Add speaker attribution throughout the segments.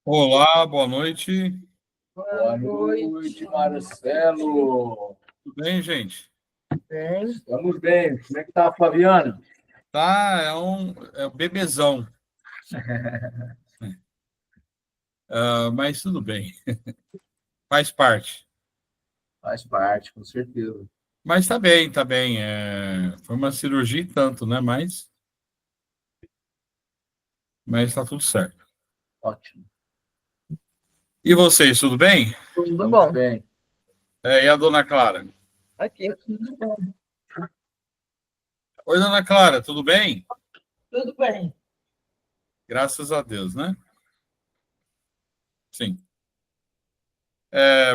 Speaker 1: Olá, boa noite.
Speaker 2: Boa noite, Marcelo.
Speaker 1: Tudo bem, gente?
Speaker 2: Bem, estamos bem. Como é que tá a Flaviana?
Speaker 1: Tá, é um bebezão. Mas tudo bem. Faz parte.
Speaker 2: Faz parte, com certeza.
Speaker 1: Mas tá bem, tá bem. Foi uma cirurgia e tanto, né? Mas tá tudo certo.
Speaker 2: Ótimo.
Speaker 1: E vocês, tudo bem?
Speaker 2: Tudo bom. Bem.
Speaker 1: E a dona Clara?
Speaker 3: Aqui.
Speaker 1: Oi, dona Clara, tudo bem?
Speaker 3: Tudo bem.
Speaker 1: Graças a Deus, né? Sim.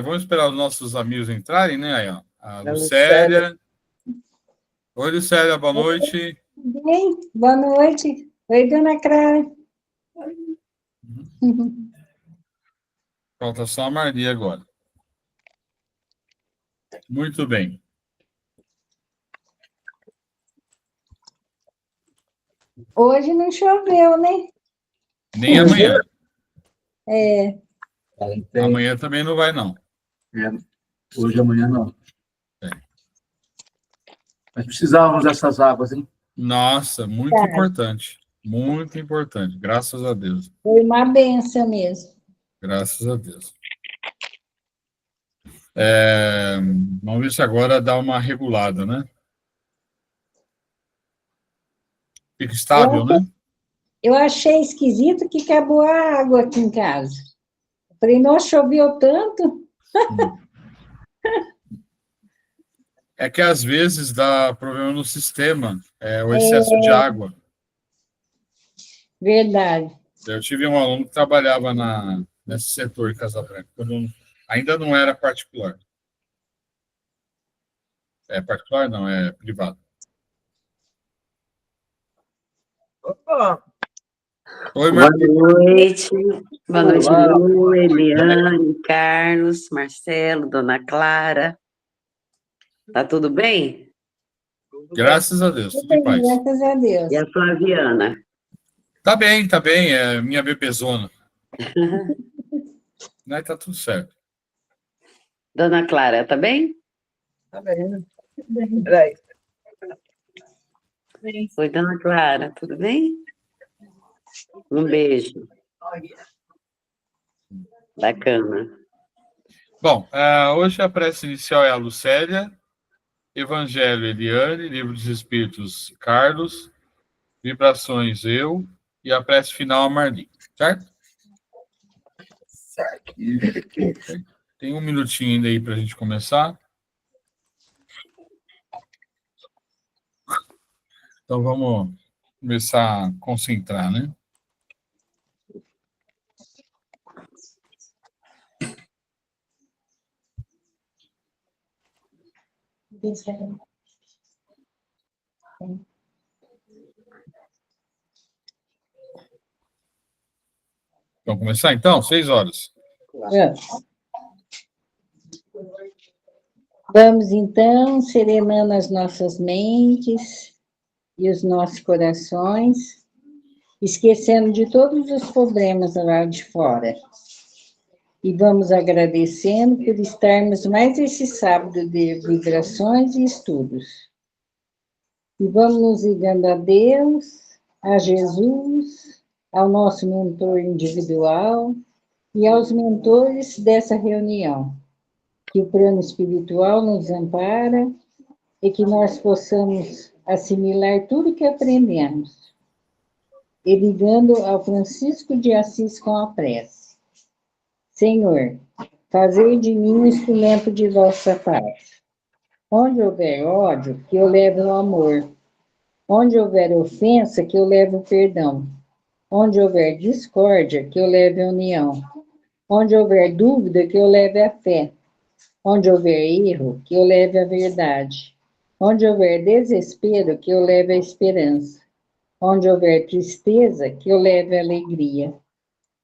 Speaker 1: Vamos esperar os nossos amigos entrarem, né? Aí, ó. A Lucélia. Oi, Lucélia, boa noite.
Speaker 4: Bem, boa noite. Oi, dona Clara.
Speaker 1: Falta só a Maria agora. Muito bem.
Speaker 4: Hoje não choveu, né?
Speaker 1: Nem amanhã.
Speaker 2: Tem.
Speaker 1: Amanhã também não vai, não.
Speaker 2: Hoje, amanhã, não.
Speaker 1: É.
Speaker 2: Mas precisávamos dessas águas, hein?
Speaker 1: Nossa, muito importante. Muito importante. Graças a Deus.
Speaker 4: Foi uma benção mesmo.
Speaker 1: Graças a Deus. Vamos ver se agora dá uma regulada, né? Fica estável, né?
Speaker 4: Eu achei esquisito que acabou a água aqui em casa. Eu falei, nossa, choveu tanto.
Speaker 1: É que às vezes dá problema no sistema, o excesso de água.
Speaker 4: Verdade.
Speaker 1: Eu tive um aluno que trabalhava nesse setor de Casa Branca, quando ainda não era particular. É particular? Não, é privado.
Speaker 3: Opa.
Speaker 1: Oi,
Speaker 5: Boa
Speaker 1: Marcos.
Speaker 5: noite. Boa noite,
Speaker 2: Olá.
Speaker 5: Lu, Eliane, Carlos, Marcelo, Dona Clara. Tá tudo bem?
Speaker 1: Graças a Deus, tudo em
Speaker 4: Bem,
Speaker 1: paz.
Speaker 4: graças a Deus.
Speaker 5: E a Flaviana?
Speaker 1: Tá bem, é minha bebezona. Né, tá tudo certo.
Speaker 5: Dona Clara, tá bem?
Speaker 3: Tá bem. Peraí.
Speaker 5: Oi, Dona Clara, tudo bem? Um beijo. Bacana.
Speaker 1: Bom, hoje a prece inicial é a Lucélia, Evangelho Eliane, Livro dos Espíritos Carlos, Vibrações eu e a prece final a Marli, certo?
Speaker 3: Certo.
Speaker 1: Tem um minutinho ainda aí para a gente começar. Então vamos começar a concentrar, né? Vamos começar então? 6 horas.
Speaker 4: Vamos, então, serenando as nossas mentes e os nossos corações, esquecendo de todos os problemas lá de fora. E vamos agradecendo por estarmos mais esse sábado de vibrações e estudos. E vamos nos ligando a Deus, a Jesus, ao nosso mentor individual e aos mentores dessa reunião. Que o plano espiritual nos ampara e que nós possamos assimilar tudo que aprendemos. E ligando ao Francisco de Assis com a prece. Senhor, fazei de mim um instrumento de vossa paz. Onde houver ódio, que eu leve o amor. Onde houver ofensa, que eu leve o perdão. Onde houver discórdia, que eu leve a união. Onde houver dúvida, que eu leve a fé. Onde houver erro, que eu leve a verdade. Onde houver desespero, que eu leve a esperança. Onde houver tristeza, que eu leve a alegria.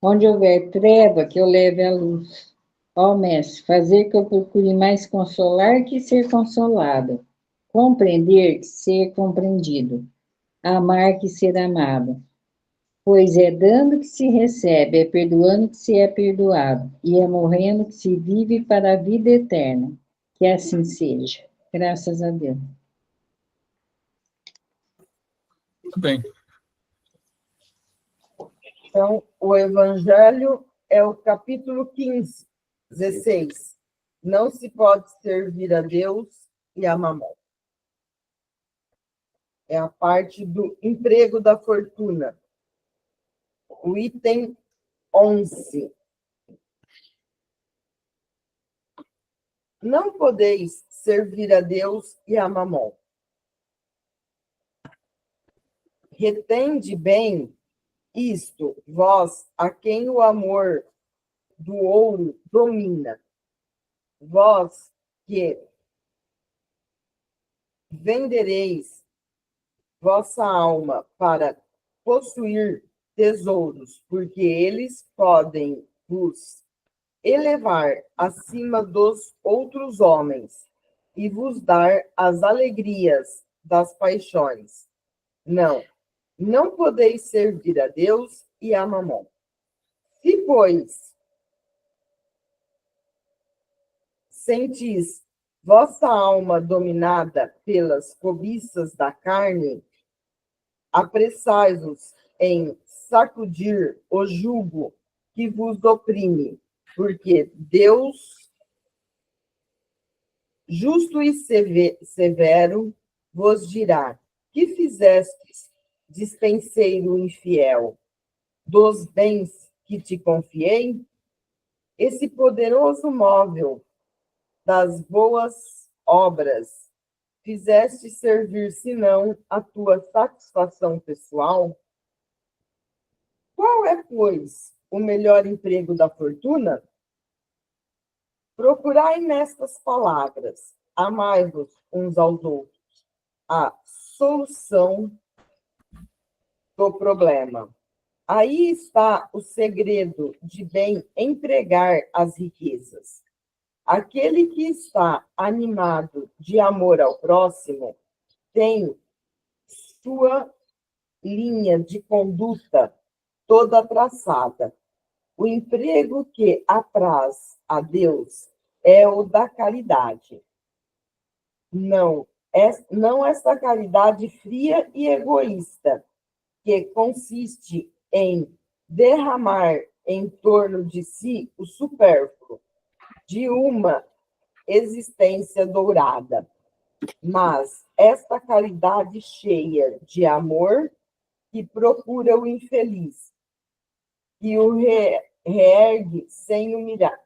Speaker 4: Onde houver treva, que eu leve a luz. Ó Mestre, fazer que eu procure mais consolar que ser consolado. Compreender que ser compreendido. Amar que ser amado. Pois é dando que se recebe, é perdoando que se é perdoado, e é morrendo que se vive para a vida eterna. Que assim seja. Graças a Deus.
Speaker 1: Muito bem.
Speaker 3: Então, o Evangelho é o capítulo 15, 16. Não se pode servir a Deus e a mamon. É a parte do emprego da fortuna. O item 11. Não podeis servir a Deus e a mamon. Retende bem isto, vós, a quem o amor do ouro domina. Vós que vendereis vossa alma para possuir tesouros, porque eles podem vos elevar acima dos outros homens e vos dar as alegrias das paixões. Não podeis servir a Deus e a mamon. Se, pois, sentis vossa alma dominada pelas cobiças da carne, apressai-vos em sacudir o jugo que vos oprime, porque Deus, justo e severo, vos dirá: que fizestes, dispenseiro infiel, dos bens que te confiei? Esse poderoso móvel das boas obras fizeste servir, senão a tua satisfação pessoal? Qual é, pois, o melhor emprego da fortuna? Procurai nestas palavras, amai-vos uns aos outros, a solução do problema. Aí está o segredo de bem empregar as riquezas. Aquele que está animado de amor ao próximo tem sua linha de conduta toda traçada. O emprego que apraz a Deus é o da caridade. Não essa caridade fria e egoísta, que consiste em derramar em torno de si o supérfluo de uma existência dourada, mas esta caridade cheia de amor que procura o infeliz e o reergue sem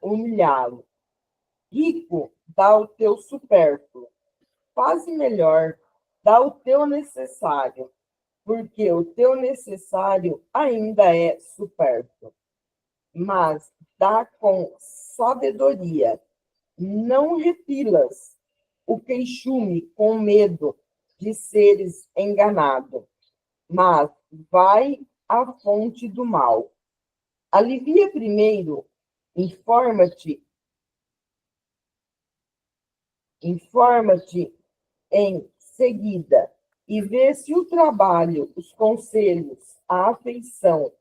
Speaker 3: humilhá-lo. Rico, dá o teu supérfluo. Faze melhor, dá o teu necessário, porque o teu necessário ainda é supérfluo. Mas dá com sabedoria. Não repilas o queixume com medo de seres enganado, mas vai à fonte do mal. Alivia primeiro, informa-te em seguida, e vê se o trabalho, os conselhos, a afeição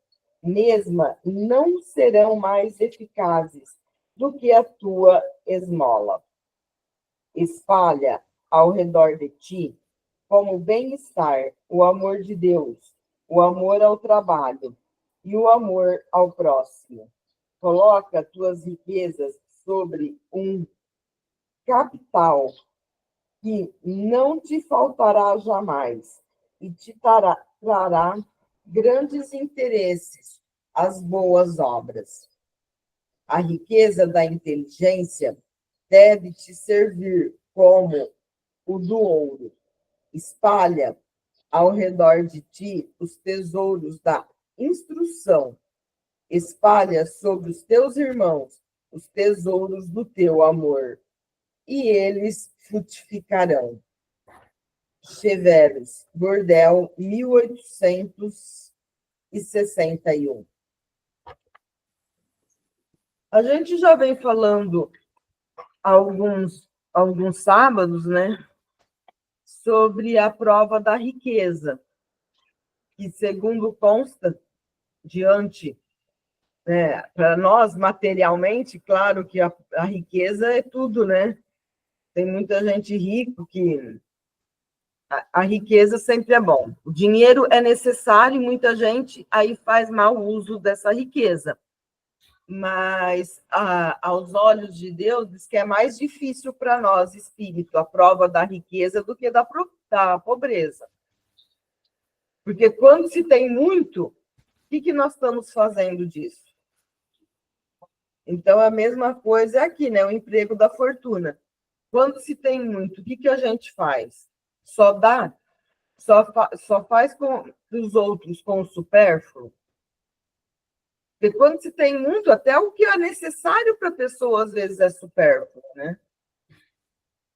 Speaker 3: mesma não serão mais eficazes do que a tua esmola. Espalha ao redor de ti, como bem-estar, o amor de Deus, o amor ao trabalho e o amor ao próximo. Coloca tuas riquezas sobre um capital que não te faltará jamais e te trará grandes interesses, as boas obras. A riqueza da inteligência deve te servir como o do ouro. Espalha ao redor de ti os tesouros da instrução. Espalha sobre os teus irmãos os tesouros do teu amor, e eles frutificarão. Cheveros, Bordel, 1861. A gente já vem falando alguns sábados, né, sobre a prova da riqueza, que, segundo consta diante, né, para nós, materialmente, claro que a riqueza é tudo, né? Tem muita gente rica que a riqueza sempre é bom. O dinheiro é necessário e muita gente aí faz mau uso dessa riqueza. Mas, aos olhos de Deus, diz que é mais difícil para nós, espírito, a prova da riqueza do que da pobreza. Porque quando se tem muito, o que nós estamos fazendo disso? Então, a mesma coisa é aqui, né? O emprego da fortuna. Quando se tem muito, o que a gente faz? Só dá? Só faz com os outros com o supérfluo? Porque quando se tem muito, até o que é necessário para a pessoa, às vezes, é supérfluo, né?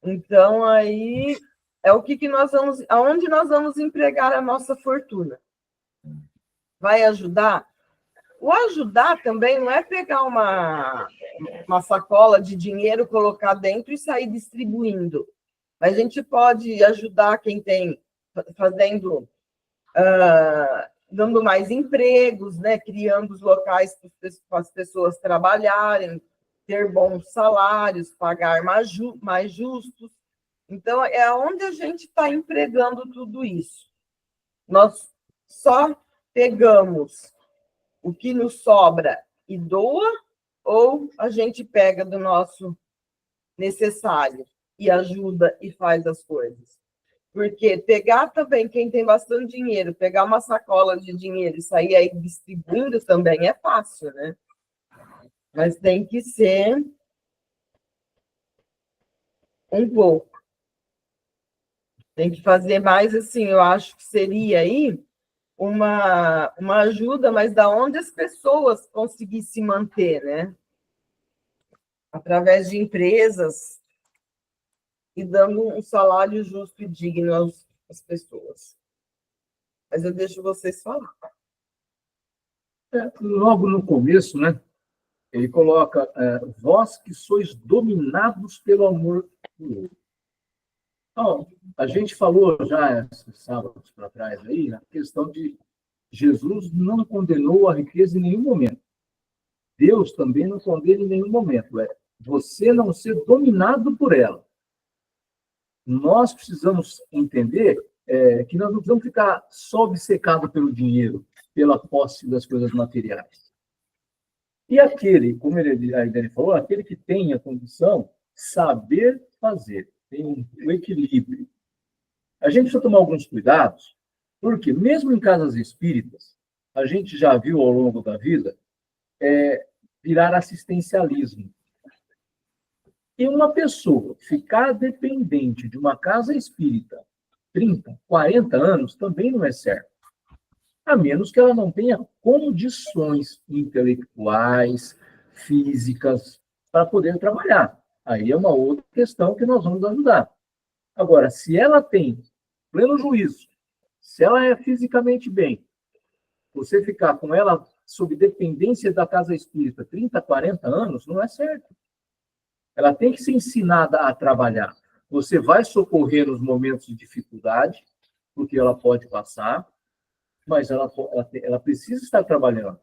Speaker 3: Então, aí é o que nós vamos... Aonde nós vamos empregar a nossa fortuna? Vai ajudar? O ajudar também não é pegar uma sacola de dinheiro, colocar dentro e sair distribuindo. A gente pode ajudar quem tem, fazendo, dando mais empregos, né? Criando os locais para as pessoas trabalharem, ter bons salários, pagar mais justos. Então, é onde a gente está empregando tudo isso. Nós só pegamos o que nos sobra e doa, ou a gente pega do nosso necessário e ajuda e faz as coisas? Porque pegar também, quem tem bastante dinheiro, pegar uma sacola de dinheiro e sair aí distribuindo também é fácil, né? Mas tem que ser um pouco. Tem que fazer mais assim, eu acho que seria aí uma ajuda, mas da onde as pessoas conseguirem se manter, né? Através de empresas e dando um salário justo e digno às pessoas. Mas eu deixo vocês falar.
Speaker 2: Logo no começo, né? Ele coloca, vós que sois dominados pelo amor do outro. Então, a gente falou já esses sábados para trás aí, na questão de Jesus não condenou a riqueza em nenhum momento. Deus também não condena em nenhum momento. Você não ser dominado por ela. Nós precisamos entender que nós não precisamos ficar só obcecados pelo dinheiro, pela posse das coisas materiais. E aquele, como a Idane falou, aquele que tem a condição, saber fazer, tem o equilíbrio. A gente precisa tomar alguns cuidados, porque mesmo em casas espíritas, a gente já viu ao longo da vida virar assistencialismo. E uma pessoa ficar dependente de uma casa espírita 30, 40 anos também não é certo. A menos que ela não tenha condições intelectuais, físicas, para poder trabalhar. Aí é uma outra questão que nós vamos ajudar. Agora, se ela tem pleno juízo, se ela é fisicamente bem, você ficar com ela sob dependência da casa espírita 30, 40 anos, não é certo. Ela tem que ser ensinada a trabalhar. Você vai socorrer nos momentos de dificuldade, porque ela pode passar, mas ela precisa estar trabalhando.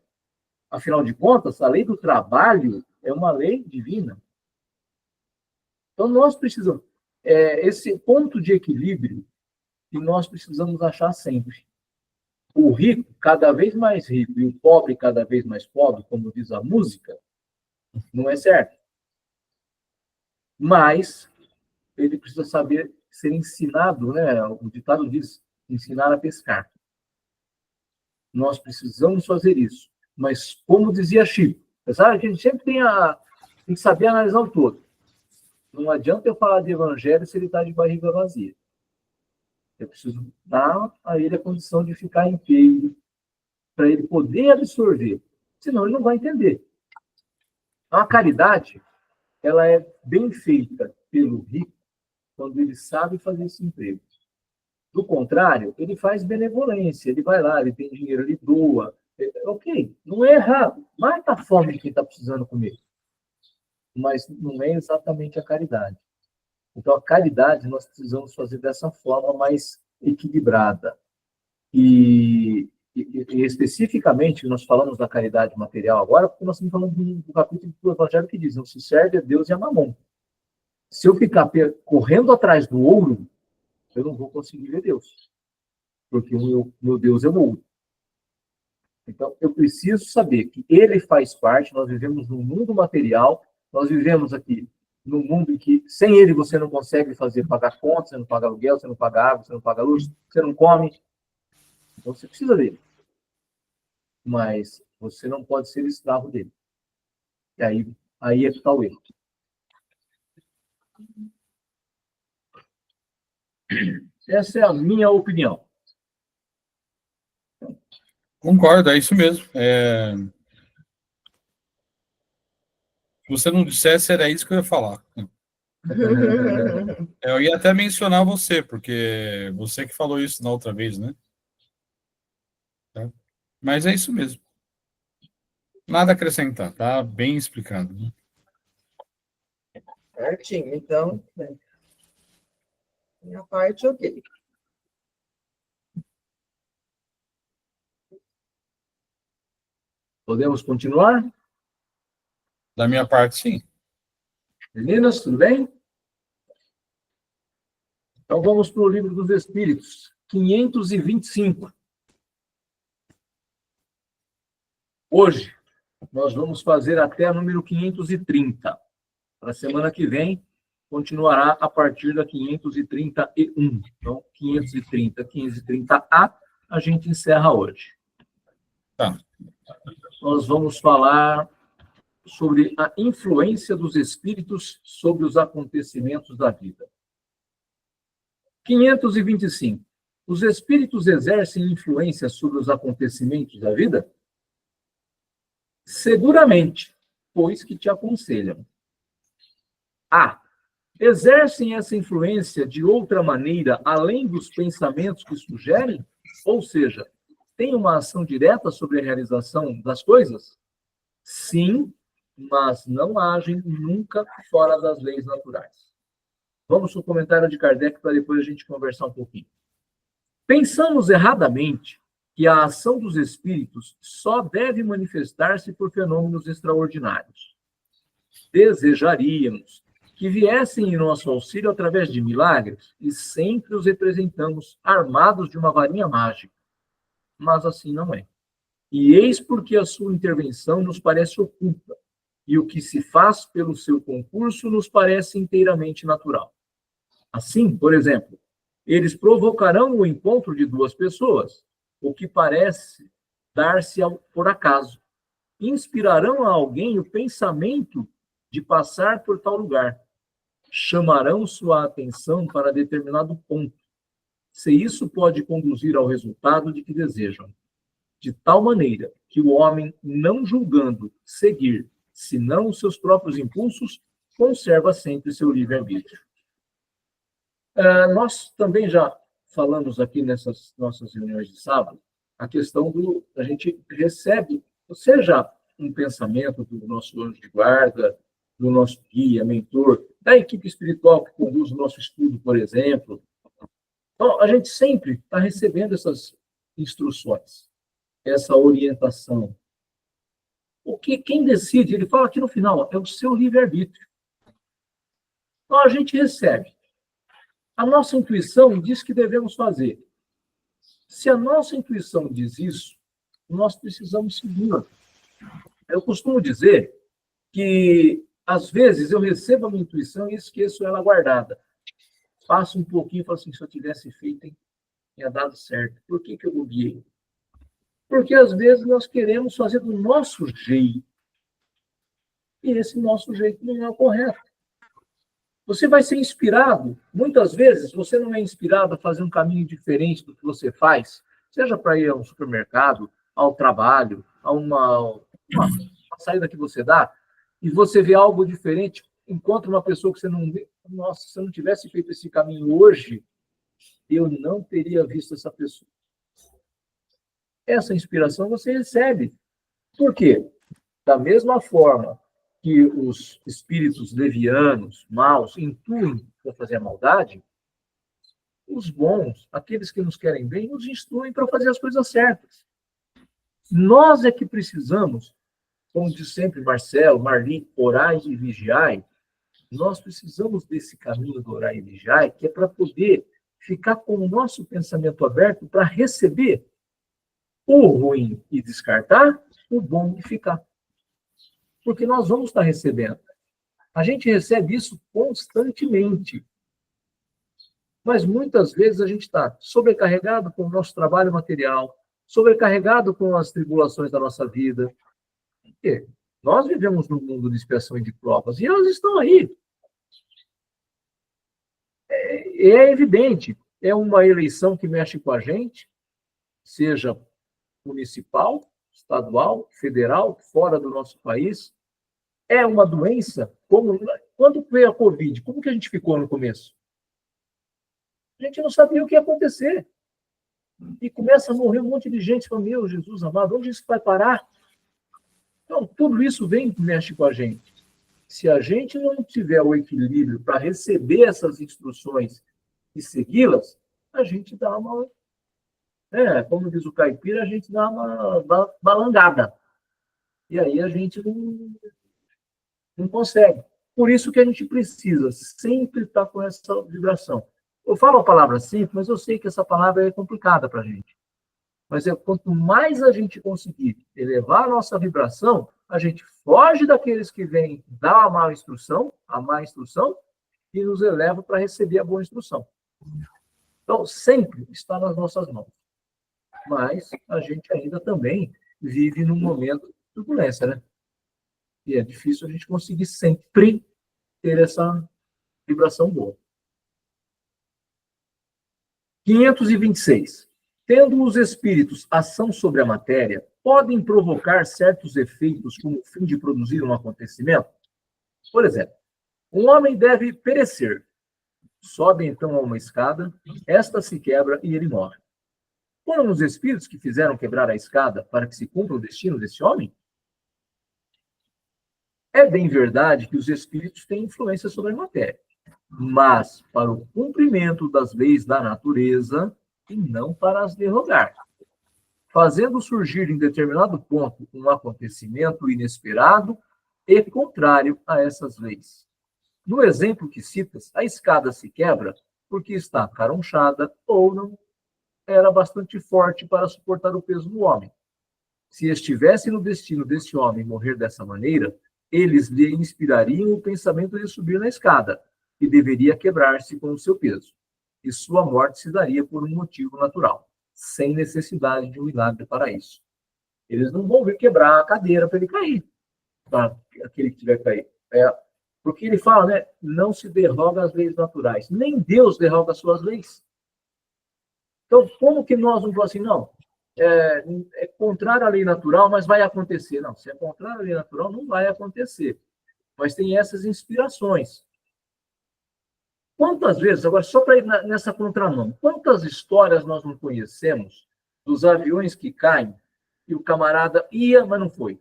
Speaker 2: Afinal de contas, a lei do trabalho é uma lei divina. Então, nós precisamos... esse ponto de equilíbrio que nós precisamos achar sempre. O rico, cada vez mais rico, e o pobre, cada vez mais pobre, como diz a música, não é certo. Mas ele precisa saber ser ensinado, né? O ditado diz, ensinar a pescar. Nós precisamos fazer isso. Mas, como dizia Chico, sabe que a gente sempre tem que saber analisar o todo. Não adianta eu falar de evangelho se ele está de barriga vazia. Eu preciso dar a ele a condição de ficar inteiro, para ele poder absorver. Senão ele não vai entender. A caridade, ela é bem feita pelo rico quando ele sabe fazer esse emprego. Do contrário, ele faz benevolência, ele vai lá, ele tem dinheiro, ele doa. Ok, não é errado. Mata a fome de quem está precisando comer. Mas não é exatamente a caridade. Então, a caridade nós precisamos fazer dessa forma mais equilibrada. E e especificamente, nós falamos da caridade material agora, porque nós estamos falando do capítulo do Evangelho que diz: não se serve a Deus e a Mamon. Se eu ficar correndo atrás do ouro, eu não vou conseguir ver Deus, porque o meu Deus é o ouro. Então, eu preciso saber que ele faz parte, nós vivemos num mundo material, nós vivemos aqui num mundo em que, sem ele, você não consegue pagar contas, você não paga aluguel, você não paga água, você não paga luz, você não come. Então, você precisa dele. Mas você não pode ser escravo dele. E aí é que está o erro. Essa é a minha opinião.
Speaker 1: Concordo, é isso mesmo. Se você não dissesse, era isso que eu ia falar. Eu ia até mencionar você, porque você que falou isso na outra vez, né? Tá? Mas é isso mesmo. Nada a acrescentar, tá bem explicado. Né?
Speaker 3: Certinho, então, minha parte, ok.
Speaker 2: Podemos continuar?
Speaker 1: Da minha parte, sim.
Speaker 2: Meninas, tudo bem? Então vamos para o Livro dos Espíritos, 525. Hoje, nós vamos fazer até o número 530. Para a semana que vem, continuará a partir da 531. Então, 530, 530A, a gente encerra hoje.
Speaker 1: Tá.
Speaker 2: Nós vamos falar sobre a influência dos espíritos sobre os acontecimentos da vida. 525. Os espíritos exercem influência sobre os acontecimentos da vida? Seguramente, pois que te aconselham. A. Exercem essa influência de outra maneira, além dos pensamentos que sugerem? Ou seja, tem uma ação direta sobre a realização das coisas? Sim, mas não agem nunca fora das leis naturais. Vamos para o comentário de Kardec para depois a gente conversar um pouquinho. Pensamos erradamente que a ação dos espíritos só deve manifestar-se por fenômenos extraordinários. Desejaríamos que viessem em nosso auxílio através de milagres e sempre os representamos armados de uma varinha mágica. Mas assim não é. E eis porque a sua intervenção nos parece oculta, e o que se faz pelo seu concurso nos parece inteiramente natural. Assim, por exemplo, eles provocarão o encontro de duas pessoas, o que parece dar-se por acaso. Inspirarão a alguém o pensamento de passar por tal lugar. Chamarão sua atenção para determinado ponto. Se isso pode conduzir ao resultado de que desejam. De tal maneira que o homem, não julgando seguir, senão os seus próprios impulsos, conserva sempre seu livre-arbítrio. Nós também já falamos aqui nessas nossas reuniões de sábado, a questão a gente recebe, seja um pensamento do nosso anjo de guarda, do nosso guia, mentor, da equipe espiritual que conduz o nosso estudo, por exemplo. Então, a gente sempre está recebendo essas instruções, essa orientação. Quem decide, ele fala aqui no final, é o seu livre-arbítrio. Então, a gente recebe. A nossa intuição diz que devemos fazer. Se a nossa intuição diz isso, nós precisamos segui-la. Eu costumo dizer que, às vezes, eu recebo a minha intuição e esqueço ela guardada. Passo um pouquinho e falo assim, se eu tivesse feito, tinha dado certo. Por que eu buguei? Porque, às vezes, nós queremos fazer do nosso jeito. E esse nosso jeito não é o correto. Você vai ser inspirado. Muitas vezes, você não é inspirado a fazer um caminho diferente do que você faz, seja para ir ao supermercado, ao trabalho, a uma saída que você dá, e você vê algo diferente, encontra uma pessoa que você não vê. Nossa, se eu não tivesse feito esse caminho hoje, eu não teria visto essa pessoa. Essa inspiração você recebe. Por quê? Da mesma forma que os espíritos levianos, maus, intuem para fazer a maldade, os bons, aqueles que nos querem bem, nos instruem para fazer as coisas certas. Nós é que precisamos, como diz sempre Marcelo, Marli, orai e vigiai. Nós precisamos desse caminho do orai e vigiai, que é para poder ficar com o nosso pensamento aberto para receber o ruim e descartar, o bom e ficar. Porque nós vamos estar recebendo. A gente recebe isso constantemente. Mas muitas vezes a gente está sobrecarregado com o nosso trabalho material, sobrecarregado com as tribulações da nossa vida. Porque nós vivemos num mundo de expiação e de provas, e elas estão aí. É evidente, é uma eleição que mexe com a gente, seja municipal, estadual, federal, fora do nosso país. É uma doença, como quando veio a Covid, como que a gente ficou no começo? A gente não sabia o que ia acontecer. E começa a morrer um monte de gente, falando, meu Jesus amado, onde isso vai parar? Então, tudo isso vem e mexe com a gente. Se a gente não tiver o equilíbrio para receber essas instruções e segui-las, a gente dá uma... como diz o caipira, a gente dá uma balangada. E aí a gente não consegue. Por isso que a gente precisa sempre estar com essa vibração. Eu falo a palavra simples, mas eu sei que essa palavra é complicada para a gente. Mas quanto mais a gente conseguir elevar a nossa vibração, a gente foge daqueles que vêm dar a má instrução, e nos eleva para receber a boa instrução. Então, sempre está nas nossas mãos. Mas a gente ainda também vive num momento de turbulência, né? E é difícil a gente conseguir sempre ter essa vibração boa. 526. Tendo os espíritos ação sobre a matéria, podem provocar certos efeitos com o fim de produzir um acontecimento? Por exemplo, um homem deve perecer. Sobe então a uma escada, esta se quebra e ele morre. Foram os espíritos que fizeram quebrar a escada para que se cumpra o destino desse homem? É bem verdade que os espíritos têm influência sobre a matéria, mas para o cumprimento das leis da natureza e não para as derrogar, fazendo surgir em determinado ponto um acontecimento inesperado e contrário a essas leis. No exemplo que citas, a escada se quebra porque está caronchada ou não era bastante forte para suportar o peso do homem. Se estivesse no destino desse homem morrer dessa maneira, eles lhe inspirariam o pensamento de subir na escada, que deveria quebrar-se com o seu peso, e sua morte se daria por um motivo natural, sem necessidade de um milagre para isso. Eles não vão vir quebrar a cadeira para ele cair, para aquele que tiver que cair. Porque ele fala, né? Não se derroga as leis naturais. Nem Deus derroga as suas leis. Então, como que nós vamos falar assim, não, é contrário à lei natural, mas vai acontecer? Não, se é contrário à lei natural, não vai acontecer. Mas tem essas inspirações. Quantas vezes, agora só para ir nessa contramão, quantas histórias nós não conhecemos dos aviões que caem e o camarada ia, mas não foi?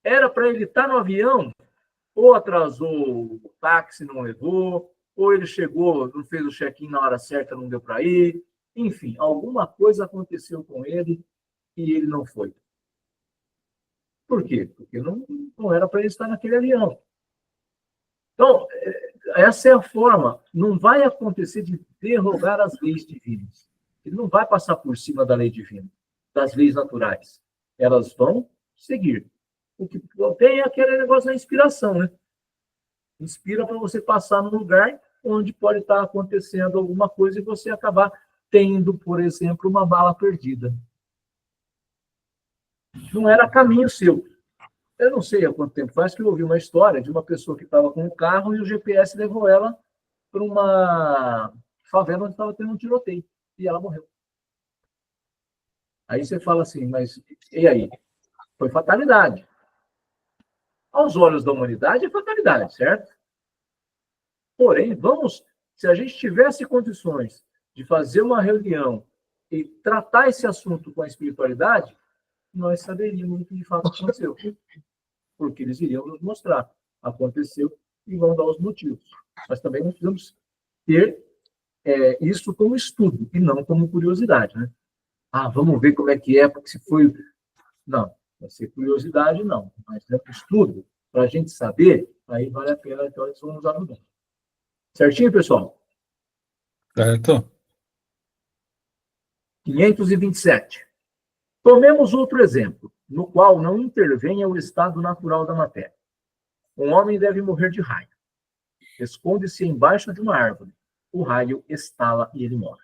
Speaker 2: Era para ele estar no avião, ou atrasou o táxi, não levou, ou ele chegou, não fez o check-in na hora certa, não deu para ir. Enfim, alguma coisa aconteceu com ele e ele não foi. Por quê? Porque não era para ele estar naquele avião. Então, essa é a forma. Não vai acontecer de derrogar as leis divinas. Ele não vai passar por cima da lei divina, das leis naturais. Elas vão seguir. O que tem é aquele negócio da inspiração, né? Inspira para você passar num lugar onde pode estar acontecendo alguma coisa e você acabar tendo, por exemplo, uma bala perdida. Não era caminho seu. Eu não sei há quanto tempo faz que eu ouvi uma história de uma pessoa que estava com um carro e o GPS levou ela para uma favela onde estava tendo um tiroteio. E ela morreu. Aí você fala assim, mas e aí? Foi fatalidade. Aos olhos da humanidade, é fatalidade, certo? Porém, se a gente tivesse condições de fazer uma reunião e tratar esse assunto com a espiritualidade, nós saberíamos o que de fato aconteceu. Porque eles iriam nos mostrar. Aconteceu e vão dar os motivos. Mas também nós precisamos ter isso como estudo e não como curiosidade, né? Ah, vamos ver como é que é, porque se foi... Não, vai ser curiosidade, não. Mas é um estudo, para a gente saber, aí vale a pena, então eles vão usar no bem. Certinho, pessoal?
Speaker 1: Certo?
Speaker 2: 527. Tomemos outro exemplo, no qual não intervenha o estado natural da matéria. Um homem deve morrer de raio. Esconde-se embaixo de uma árvore. O raio estala e ele morre.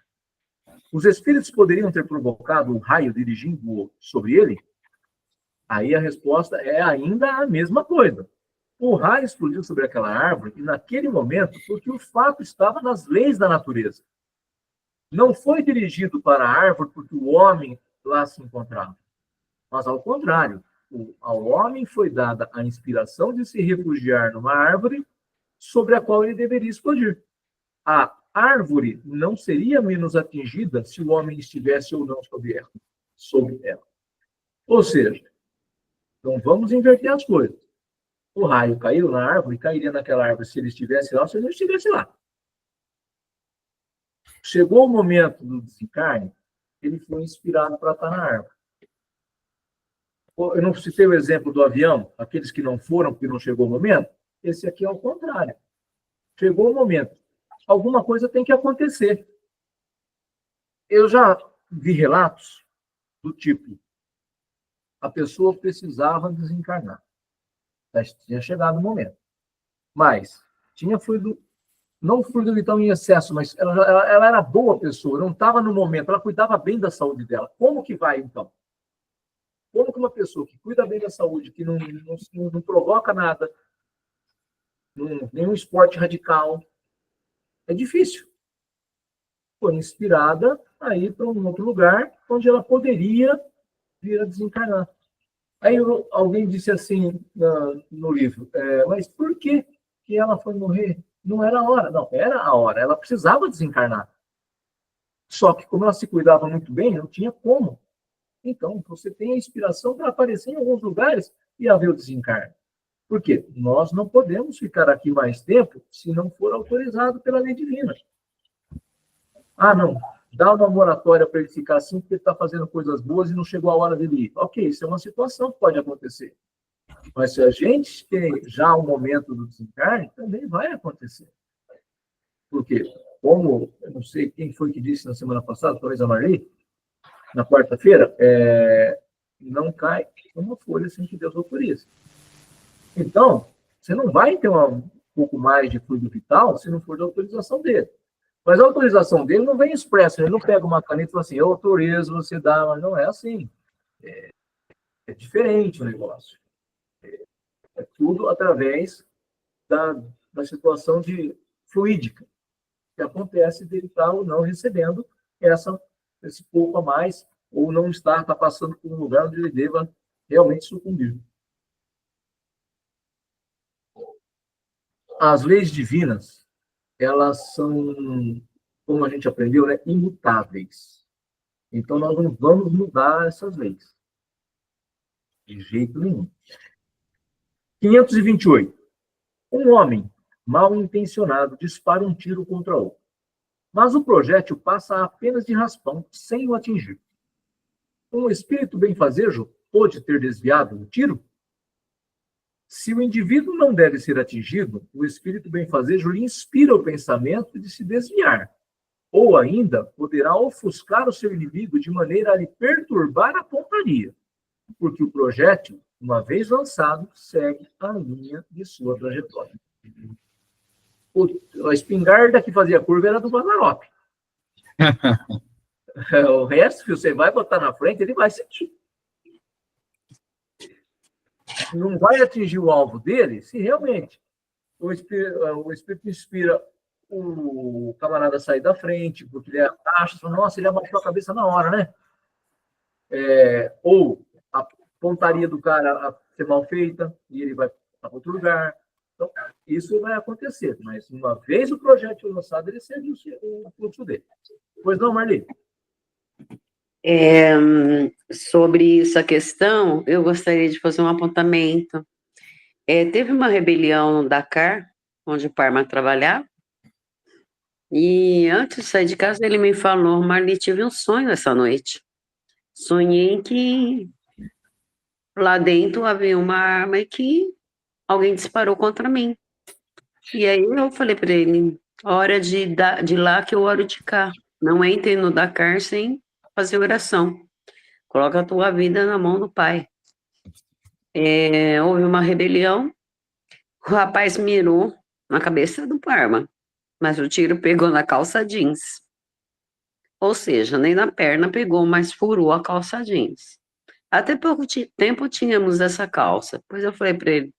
Speaker 2: Os espíritos poderiam ter provocado o raio dirigindo-o sobre ele? Aí a resposta é ainda a mesma coisa. O raio explodiu sobre aquela árvore e naquele momento, porque o fato estava nas leis da natureza. Não foi dirigido para a árvore porque o homem lá se encontrava. Mas, ao contrário, ao homem foi dada a inspiração de se refugiar numa árvore sobre a qual ele deveria explodir. A árvore não seria menos atingida se o homem estivesse ou não sobre ela. Ou seja, então vamos inverter as coisas. O raio caiu na árvore, cairia naquela árvore se ele estivesse lá ou se ele não estivesse lá. Chegou o momento do desencarne, ele foi inspirado para estar na árvore. Eu não citei o exemplo do avião, aqueles que não foram porque não chegou o momento. Esse aqui é o contrário. Chegou o momento. Alguma coisa tem que acontecer. Eu já vi relatos do tipo: a pessoa precisava desencarnar. Tinha chegado o momento. Mas tinha fluido, não fluido vital em excesso, mas ela era boa pessoa, não estava no momento, ela cuidava bem da saúde dela. Como que vai, então? Como que uma pessoa que cuida bem da saúde, que não provoca nada, nenhum esporte radical, é difícil. Foi inspirada a ir para um outro lugar onde ela poderia vir a desencarnar. Aí alguém disse assim no livro, mas por que ela foi morrer? Não era a hora. Não, era a hora. Ela precisava desencarnar. Só que como ela se cuidava muito bem, não tinha como. Então, você tem a inspiração para aparecer em alguns lugares e haver o desencarne. Por quê? Nós não podemos ficar aqui mais tempo se não for autorizado pela lei divina. Ah, não. Dá uma moratória para ele ficar assim porque ele está fazendo coisas boas e não chegou a hora dele ir. Ok, isso é uma situação que pode acontecer. Mas se a gente tem já o momento do desencarne, também vai acontecer. Por quê? Como, eu não sei quem foi que disse na semana passada, talvez a Marli, na quarta-feira, não cai uma folha sem que Deus autorize. Então, você não vai ter um pouco mais de fluido vital se não for da autorização dele. Mas a autorização dele não vem expressa, ele não pega uma caneta e fala assim, eu autorizo, você dá, mas não é assim. É diferente o negócio. É tudo através da situação de fluídica que acontece dele estar ou não recebendo esse pouco a mais, ou não está passando por um lugar onde ele deva realmente sucumbir. As leis divinas, elas são, como a gente aprendeu, né, imutáveis. Então, nós não vamos mudar essas leis. De jeito nenhum. 528. Um homem mal intencionado dispara um tiro contra outro. Mas o projétil passa apenas de raspão, sem o atingir. Um espírito benfazejo pode ter desviado o tiro? Se o indivíduo não deve ser atingido, o espírito benfazejo lhe inspira o pensamento de se desviar. Ou ainda, poderá ofuscar o seu inimigo de maneira a lhe perturbar a pontaria, porque o projétil, uma vez lançado, segue a linha de sua trajetória. A espingarda que fazia curva era do Vazarop. O resto, que você vai botar na frente, ele vai seguir. Não vai atingir o alvo dele se realmente o espírito inspira o camarada a sair da frente, porque ele acha, nossa, ele abaixou a cabeça na hora, né? Ou a pontaria do cara a ser mal feita e ele vai para outro lugar. Então, isso vai acontecer, mas uma vez o projétil lançado, ele segue o fluxo dele. Pois não, Marli?
Speaker 5: Sobre essa questão, eu gostaria de fazer um apontamento. Teve uma rebelião no Dakar, onde o Parma trabalhava, e antes de sair de casa ele me falou, Marli, tive um sonho essa noite. sonhei que lá dentro havia uma arma e que alguém disparou contra mim. E aí eu falei para ele, hora de lá que eu oro de cá. Não entre no Dakar sem fazer oração. Coloca a tua vida na mão do Pai. Houve uma rebelião, o rapaz mirou na cabeça do Parma, mas o tiro pegou na calça jeans. Ou seja, nem na perna pegou, mas furou a calça jeans. Até pouco tempo tínhamos essa calça. Depois eu falei para ele,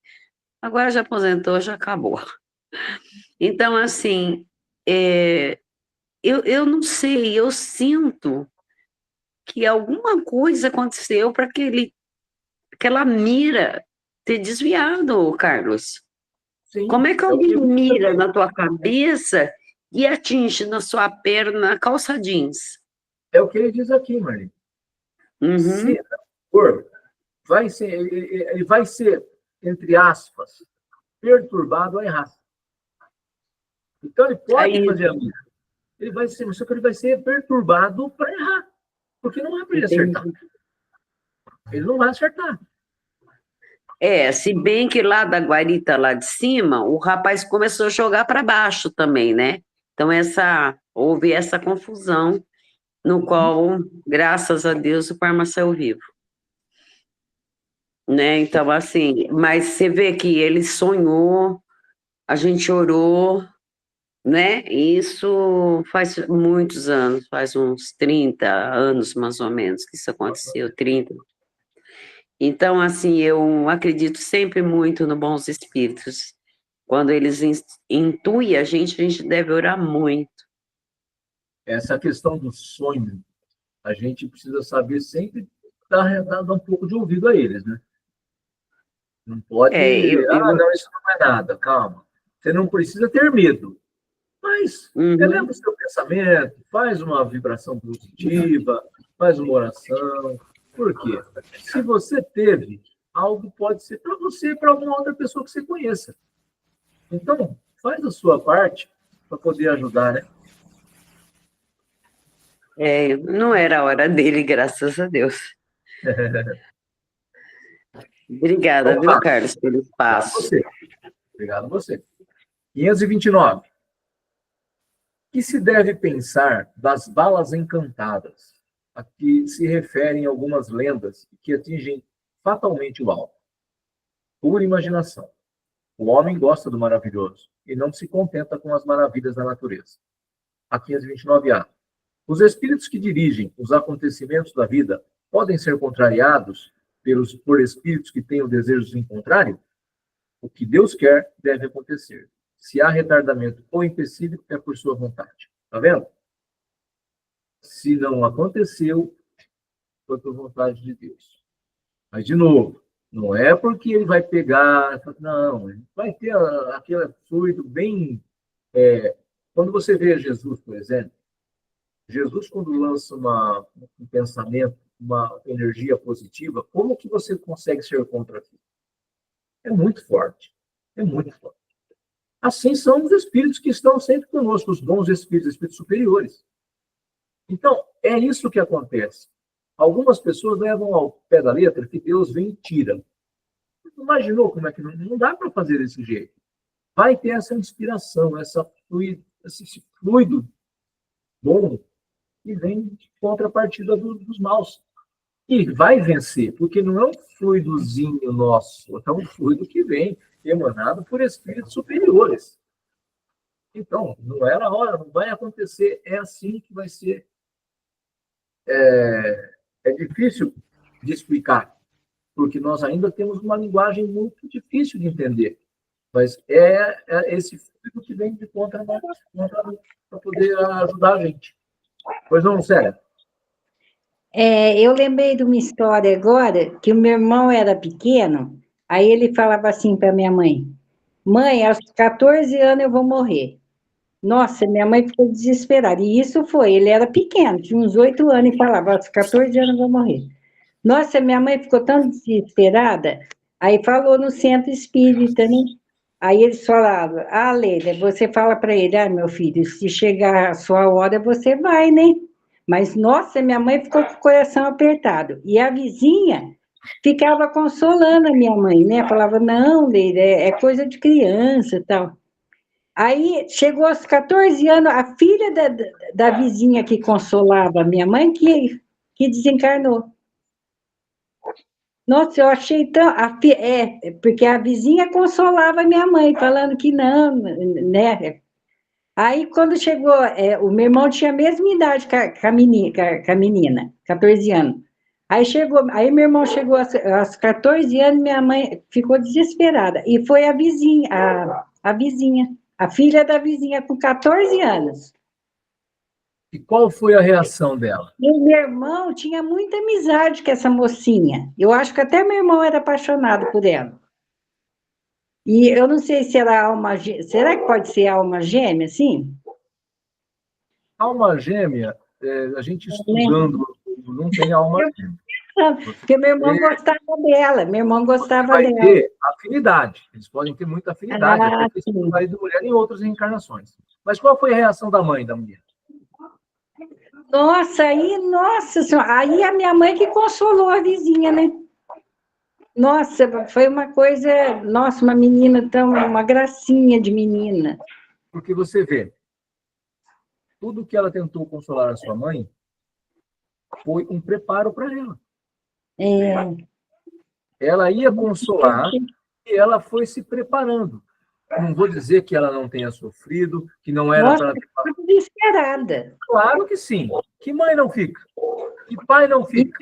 Speaker 5: agora já aposentou, já acabou. Então, assim, eu não sei, eu sinto que alguma coisa aconteceu para aquela mira ter desviado, Carlos.
Speaker 2: Sim,
Speaker 5: Como é que
Speaker 2: é o
Speaker 5: alguém
Speaker 2: que
Speaker 5: mira na tua cabeça e atinge na sua perna a calça jeans?
Speaker 2: é o que ele diz aqui, Marli.
Speaker 5: Uhum.
Speaker 2: Se não for, ele vai ser, entre aspas, perturbado a errar. Então, ele pode
Speaker 5: Aí,
Speaker 2: fazer a mira. Ele vai ser, só que ele vai ser perturbado para errar. Porque não é para ele acertar. Ele não vai acertar.
Speaker 5: se bem que lá da guarita, lá de cima, o rapaz começou a jogar para baixo também, né? Então, houve essa confusão, no qual, graças a Deus, o Parma saiu vivo. Né? Então, assim, mas você vê que ele sonhou, a gente orou, né? Isso faz muitos anos, faz uns 30 anos, mais ou menos, que isso aconteceu, 30. Então, assim, eu acredito sempre muito nos bons espíritos. Quando eles intuem a gente deve orar muito.
Speaker 2: Essa questão do sonho, a gente precisa saber sempre dar um pouco de ouvido a eles, né? Não pode, não, isso não é nada, calma. Você não precisa ter medo, mas eleva o seu pensamento, faz uma vibração positiva, faz uma oração. Por quê? Se você teve, algo pode ser para você e para alguma outra pessoa que você conheça. Então, faz a sua parte para poder ajudar, né?
Speaker 5: Não era a hora dele, graças a Deus. Obrigada, viu, Carlos, pelo espaço.
Speaker 2: Obrigado a você. 529. Que se deve pensar das balas encantadas, a que se referem algumas lendas que atingem fatalmente o alvo? Pura imaginação. O homem gosta do maravilhoso e não se contenta com as maravilhas da natureza. A 529A. Os espíritos que dirigem os acontecimentos da vida podem ser contrariados por espíritos que têm o desejo em contrário? O que Deus quer deve acontecer. Se há retardamento ou empecilho, é por sua vontade. Tá vendo? Se não aconteceu, foi por vontade de Deus. Mas, de novo, não é porque ele vai pegar... Não, ele vai ter aquele fluido bem... quando você vê Jesus, por exemplo, Jesus, quando lança um pensamento, uma energia positiva, como que você consegue ser contra aquilo? É muito forte. É muito forte. Assim são os espíritos que estão sempre conosco, os bons espíritos, espíritos superiores. Então, é isso que acontece. Algumas pessoas levam ao pé da letra que Deus vem e tira. Imaginou como é que não dá para fazer desse jeito? Vai ter essa inspiração, esse fluido bom que vem de contrapartida dos maus. E vai vencer, porque não é um fluidozinho nosso, é um fluido que vem emanado por espíritos superiores. Então, não é na hora, não vai acontecer, é assim que vai ser. É difícil de explicar, porque nós ainda temos uma linguagem muito difícil de entender. Mas é esse fluido que vem de contra para poder ajudar a gente. Pois não, Célia?
Speaker 4: Eu lembrei de uma história agora, que o meu irmão era pequeno, aí ele falava assim para minha mãe, mãe, aos 14 anos eu vou morrer. Nossa, minha mãe ficou desesperada, e isso foi, ele era pequeno, tinha uns 8 anos, e falava, aos 14 anos eu vou morrer. Nossa, minha mãe ficou tão desesperada, aí falou no centro espírita, né? Aí eles falavam, Leila, você fala para ele, meu filho, se chegar a sua hora, você vai, né? Mas, nossa, minha mãe ficou com o coração apertado. E a vizinha ficava consolando a minha mãe, né? Falava, não, Leila, é coisa de criança e tal. Aí, chegou aos 14 anos, a filha da vizinha que consolava a minha mãe, que desencarnou. Nossa, eu achei tão... porque a vizinha consolava a minha mãe, falando que não, né? Aí, quando chegou, o meu irmão tinha a mesma idade com a menina, 14 anos. Aí meu irmão chegou aos 14 anos, minha mãe ficou desesperada. E foi a vizinha, a vizinha, a filha da vizinha, com 14 anos.
Speaker 2: E qual foi a reação dela?
Speaker 4: E o meu irmão tinha muita amizade com essa mocinha. Eu acho que até meu irmão era apaixonado por ela. E eu não sei se era alma gêmea. Será que pode ser alma gêmea, sim?
Speaker 2: Alma gêmea, a gente estudando, não tem alma gêmea.
Speaker 4: Porque meu irmão gostava dela, meu irmão gostava
Speaker 2: Vai
Speaker 4: dela.
Speaker 2: ter afinidade, eles podem ter muita afinidade, até porque
Speaker 4: sim.
Speaker 2: marido e mulher em outras reencarnações. Mas qual foi a reação da mãe da mulher?
Speaker 4: Nossa, nossa senhora, aí a minha mãe que consolou a vizinha, né? Nossa, foi uma coisa, nossa, uma menina uma gracinha de menina.
Speaker 2: Porque você vê, tudo que ela tentou consolar a sua mãe foi um preparo para ela. Ela ia consolar e ela foi se preparando. Não vou dizer que ela não tenha sofrido, que não era para...
Speaker 4: Nossa, desesperada.
Speaker 2: Claro que sim. Que mãe não fica? Que pai não fica?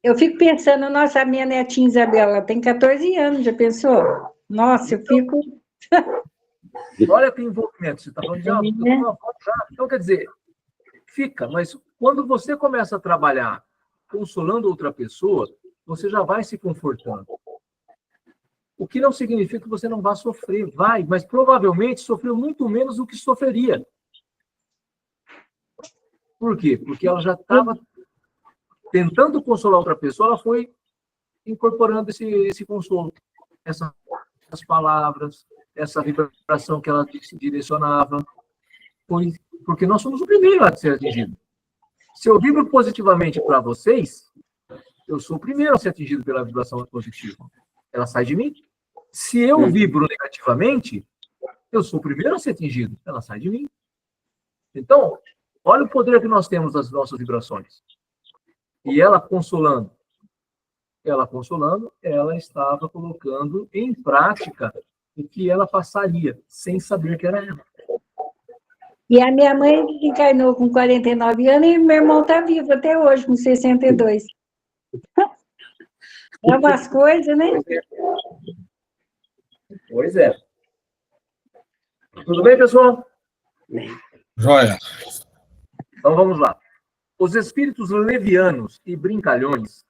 Speaker 4: Eu fico pensando, nossa, a minha netinha Isabela, ela tem 14 anos, já pensou? Nossa, eu fico...
Speaker 2: Olha que envolvimento, você está falando de uma foto já. Então, quer dizer, fica, mas quando você começa a trabalhar consolando outra pessoa, você já vai se confortando. O que não significa que você não vá sofrer, vai, mas provavelmente sofreu muito menos do que sofreria. Por quê? Porque ela já estava tentando consolar outra pessoa, ela foi incorporando esse consolo, essas palavras, essa vibração que ela se direcionava. Porque nós somos o primeiro a ser atingido. Se eu vibro positivamente para vocês, eu sou o primeiro a ser atingido pela vibração positiva. Ela sai de mim. Se eu vibro negativamente, eu sou o primeiro a ser atingido. Ela sai de mim. Então, olha o poder que nós temos das nossas vibrações. E ela consolando, ela estava colocando em prática o que ela passaria, sem saber que era ela.
Speaker 4: E a minha mãe encarnou com 49 anos e meu irmão está vivo até hoje, com 62. É umas coisas, né?
Speaker 2: Pois é. Tudo bem, pessoal?
Speaker 1: Joia.
Speaker 2: Então vamos lá. Os espíritos levianos e brincalhões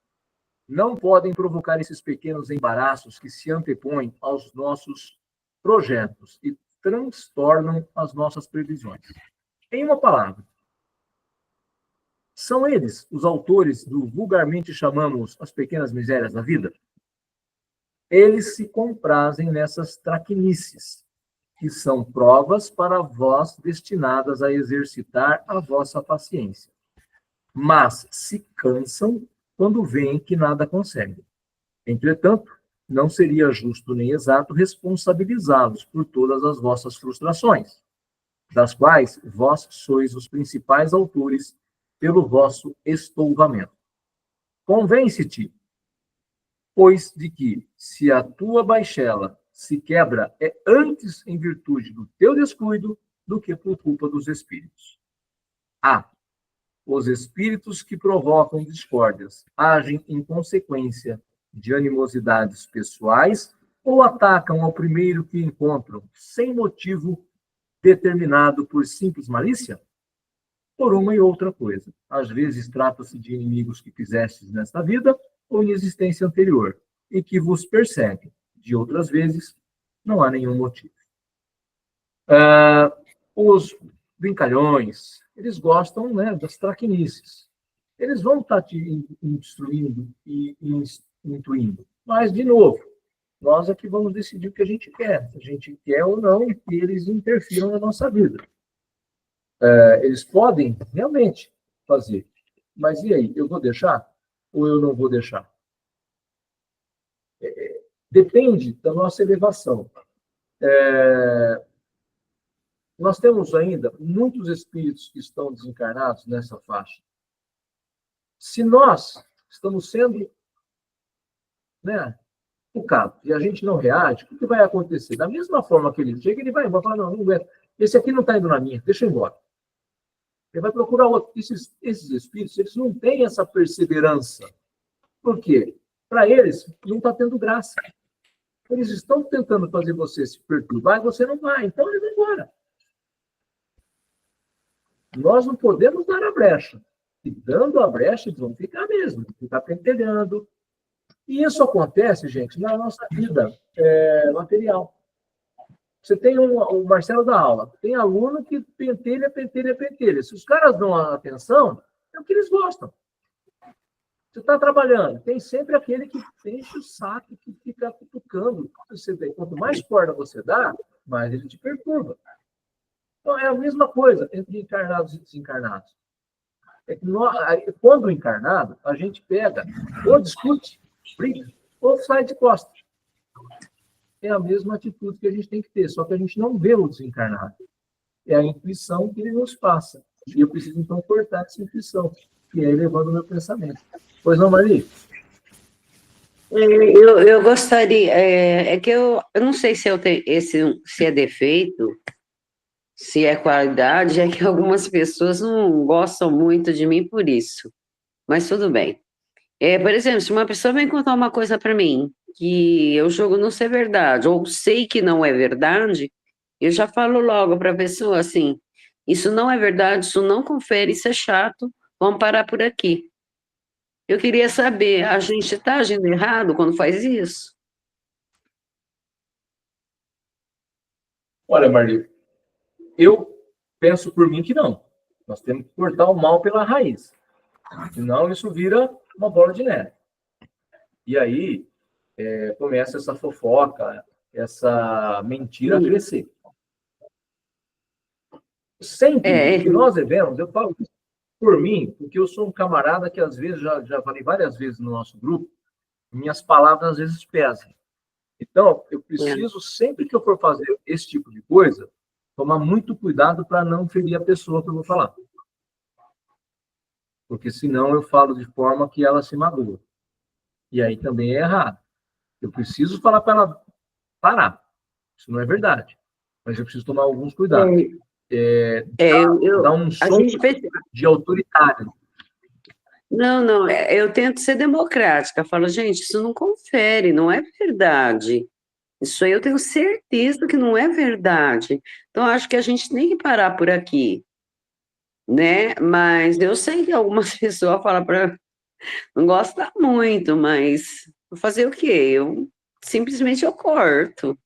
Speaker 2: não podem provocar esses pequenos embaraços que se antepõem aos nossos projetos e transtornam as nossas previsões. Em uma palavra, são eles os autores do vulgarmente chamamos as pequenas misérias da vida? Eles se comprazem nessas traquinices, que são provas para vós destinadas a exercitar a vossa paciência. Mas se cansam quando veem que nada conseguem. Entretanto, não seria justo nem exato responsabilizá-los por todas as vossas frustrações, das quais vós sois os principais autores pelo vosso estouvamento. Convence-te, pois, de que, se a tua baixela se quebra, é antes em virtude do teu descuido do que por culpa dos espíritos. Os espíritos que provocam discórdias agem em consequência de animosidades pessoais ou atacam ao primeiro que encontram, sem motivo determinado por simples malícia? Por uma e outra coisa. Às vezes trata-se de inimigos que fizestes nesta vida ou em existência anterior, e que vos perseguem. De outras vezes, não há nenhum motivo. Os brincalhões, eles gostam, né, das traquinices. Eles vão estar te instruindo e intuindo. Mas, de novo, nós é que vamos decidir o que a gente quer. Se a gente quer ou não que eles interfiram na nossa vida. Eles podem, realmente, fazer. Mas e aí, eu vou deixar ou eu não vou deixar? Depende da nossa elevação. Nós temos ainda muitos espíritos que estão desencarnados nessa faixa. Se nós estamos sendo, né, tocados e a gente não reage, o que vai acontecer? Da mesma forma que ele chega, ele vai falar, não aguento. Esse aqui não está indo na minha, deixa eu ir embora. Ele vai procurar outro. Esses espíritos, eles não têm essa perseverança. Por quê? Para eles, não está tendo graça. Eles estão tentando fazer você se perturbar e você não vai. Então, ele vai embora. Nós não podemos dar a brecha. E dando a brecha, eles vão ficar mesmo. Ficar pentelhando. E isso acontece, gente, na nossa vida material. Você tem o Marcelo da aula. Tem aluno que pentelha. Se os caras dão atenção, é o que eles gostam. Você está trabalhando, tem sempre aquele que enche o saco, que fica cutucando. Você vê, quanto mais corda você dá, mais ele te perturba. Então, é a mesma coisa entre encarnados e desencarnados. É que quando encarnado, a gente pega, ou discute, briga, ou sai de costas. É a mesma atitude que a gente tem que ter, só que a gente não vê o desencarnado. É a intuição que ele nos passa. E eu preciso, então, cortar essa intuição, que é elevando o meu pensamento. Pois não, Marli?
Speaker 5: Eu gostaria, que eu não sei se eu tenho se é defeito, se é qualidade, é que algumas pessoas não gostam muito de mim por isso, mas tudo bem. Por exemplo, se uma pessoa vem contar uma coisa para mim, que eu jogo não ser verdade, ou sei que não é verdade, eu já falo logo para a pessoa assim, isso não é verdade, isso não confere, isso é chato, vamos parar por aqui. Eu queria saber, a gente está agindo errado quando faz isso?
Speaker 2: Olha, Marli, eu penso por mim que não. Nós temos que cortar o mal pela raiz. Senão isso vira uma bola de neve. E aí começa essa fofoca, essa mentira a crescer. Sempre que nós devemos, eu falo por mim, porque eu sou um camarada que às vezes, já falei várias vezes no nosso grupo, minhas palavras às vezes pesam. Então, eu preciso, sempre que eu for fazer esse tipo de coisa, tomar muito cuidado para não ferir a pessoa que eu vou falar. Porque senão eu falo de forma que ela se magoa. E aí também é errado. Eu preciso falar para ela parar. Isso não é verdade. Mas eu preciso tomar alguns cuidados. Dar um som de autoritário.
Speaker 5: Não, eu tento ser democrática. Falo, gente, isso não confere, não é verdade. Isso aí eu tenho certeza que não é verdade. Então, acho que a gente tem que parar por aqui, né? Mas eu sei que algumas pessoas falam para não gostam muito, mas vou fazer o quê? Eu simplesmente corto.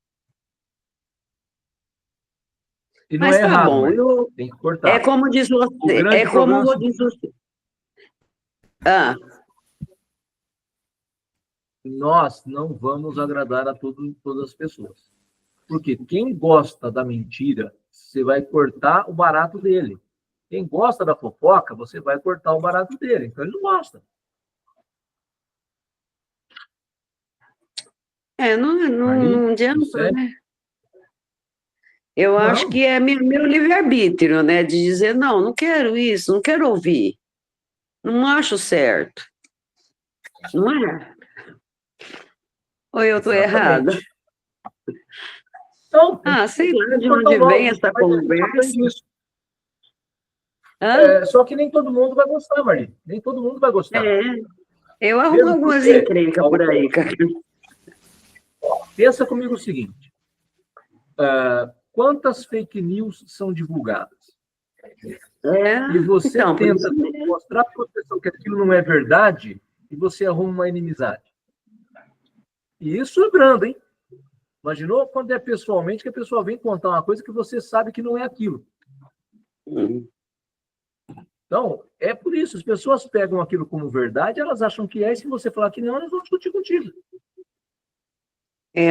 Speaker 2: E não
Speaker 5: mas
Speaker 2: é
Speaker 5: tá
Speaker 2: errado,
Speaker 5: bom.
Speaker 2: Tem que cortar.
Speaker 5: É como diz você. É como diz você.
Speaker 2: Nós não vamos agradar a todas as pessoas. Porque quem gosta da mentira, você vai cortar o barato dele. Quem gosta da fofoca, você vai cortar o barato dele. Então, ele não gosta.
Speaker 5: Não adianta, né? Eu acho que é meu livre-arbítrio, né? De dizer, não quero isso, não quero ouvir. Não acho certo. Não é? Ou eu estou errada?
Speaker 2: Não,
Speaker 5: sei lá de onde vem essa conversa.
Speaker 2: Só que nem todo mundo vai gostar, Marli. Nem todo mundo vai gostar.
Speaker 5: Eu arrumo algumas encrencas por aí, cara.
Speaker 2: Pensa comigo o seguinte. Quantas fake news são divulgadas? E você tenta mostrar para a pessoa que aquilo não é verdade e você arruma uma inimizade. E isso é brando, hein? Imaginou quando é pessoalmente que a pessoa vem contar uma coisa que você sabe que não é aquilo. Então, é por isso. As pessoas pegam aquilo como verdade, elas acham que é, e se você falar que não, elas vão discutir contigo.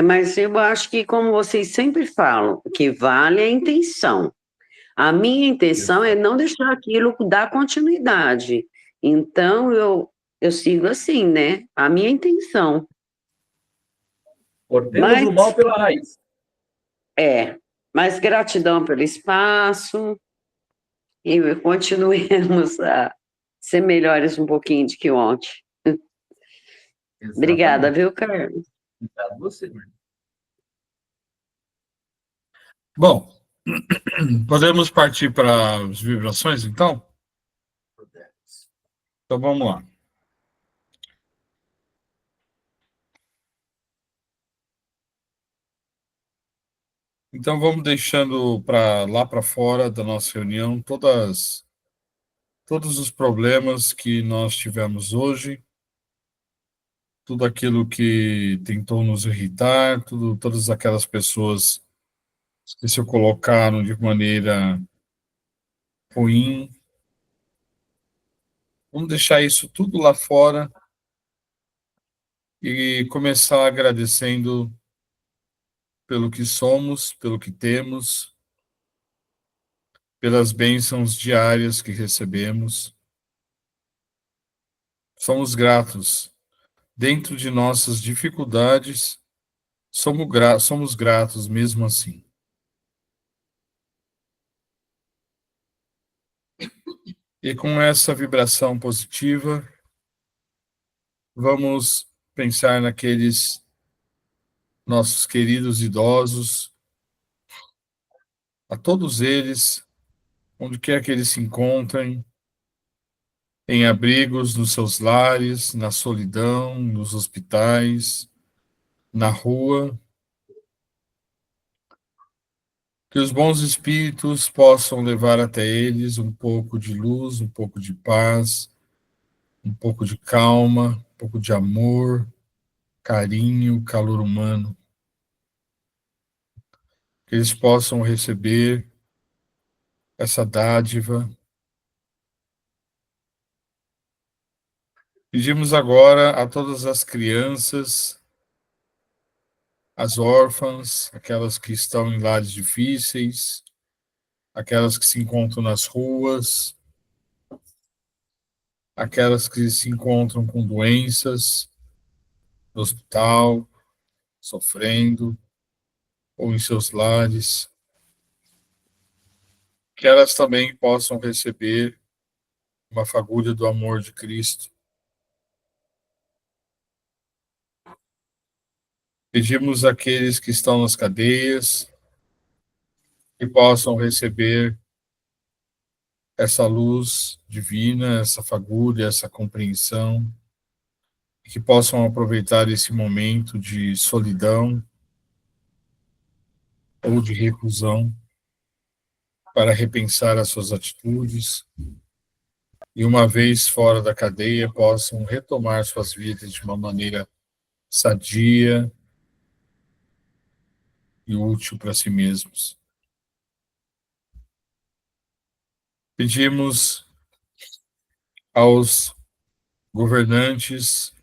Speaker 5: Mas eu acho que, como vocês sempre falam, que vale a intenção. A minha intenção é não deixar aquilo dar continuidade. Então, eu sigo assim, né? A minha intenção.
Speaker 2: Cortemos
Speaker 5: Mas,
Speaker 2: o mal pela raiz.
Speaker 5: mas gratidão pelo espaço e continuemos a ser melhores um pouquinho do que ontem. Obrigada,
Speaker 2: Exatamente.
Speaker 5: viu, Carlos?
Speaker 2: Obrigado a você, Marli.
Speaker 1: Bom, podemos partir para as vibrações, então? Então vamos lá. Então vamos deixando para lá para fora da nossa reunião todos os problemas que nós tivemos hoje, tudo aquilo que tentou nos irritar, todas aquelas pessoas que se colocaram de maneira ruim. Vamos deixar isso tudo lá fora e começar agradecendo pelo que somos, pelo que temos, pelas bênçãos diárias que recebemos. Somos gratos. Dentro de nossas dificuldades, somos gratos mesmo assim. E com essa vibração positiva, vamos pensar naqueles nossos queridos idosos, a todos eles, onde quer que eles se encontrem, em abrigos, nos seus lares, na solidão, nos hospitais, na rua, que os bons espíritos possam levar até eles um pouco de luz, um pouco de paz, um pouco de calma, um pouco de amor, carinho, calor humano, que eles possam receber essa dádiva. Pedimos agora a todas as crianças, as órfãs, aquelas que estão em lares difíceis, aquelas que se encontram nas ruas, aquelas que se encontram com doenças no hospital, sofrendo, ou em seus lares, que elas também possam receber uma fagulha do amor de Cristo. Pedimos àqueles que estão nas cadeias que possam receber essa luz divina, essa fagulha, essa compreensão, e que possam aproveitar esse momento de solidão ou de reclusão para repensar as suas atitudes e, uma vez fora da cadeia, possam retomar suas vidas de uma maneira sadia e útil para si mesmos. Pedimos aos governantes,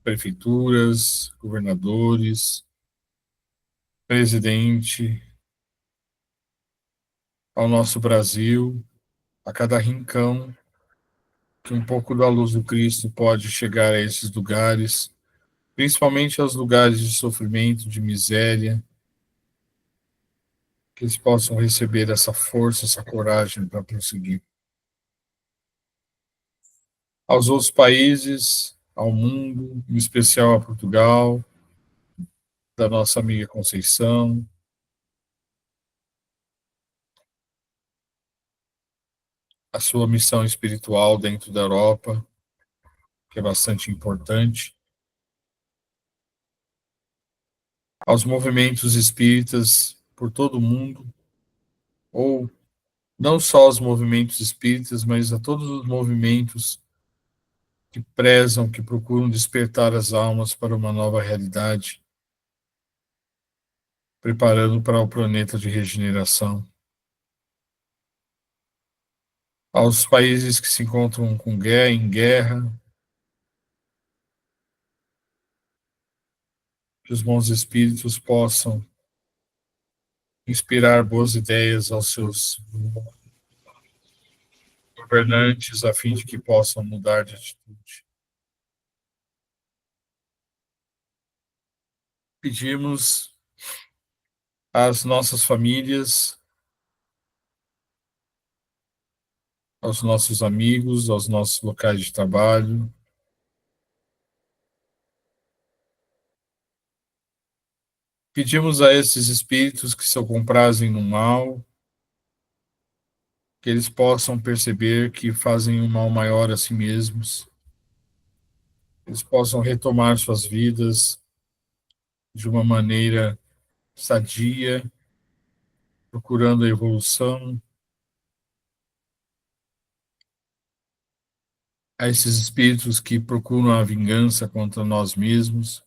Speaker 1: prefeituras, governadores, presidente, ao nosso Brasil, a cada rincão, que um pouco da luz do Cristo pode chegar a esses lugares, principalmente aos lugares de sofrimento, de miséria, que eles possam receber essa força, essa coragem para prosseguir. Aos outros países, ao mundo, em especial a Portugal, da nossa amiga Conceição, a sua missão espiritual dentro da Europa, que é bastante importante, aos movimentos espíritas por todo o mundo, ou não só aos movimentos espíritas, mas a todos os movimentos que prezam, que procuram despertar as almas para uma nova realidade, preparando para o planeta de regeneração. Aos países que se encontram com guerra, em guerra, que os bons espíritos possam inspirar boas ideias aos seus governantes, a fim de que possam mudar de atitude. Pedimos às nossas famílias, aos nossos amigos, aos nossos locais de trabalho, pedimos a esses espíritos que se comprazem no mal, que eles possam perceber que fazem um mal maior a si mesmos, eles possam retomar suas vidas de uma maneira sadia, procurando a evolução. A esses espíritos que procuram a vingança contra nós mesmos,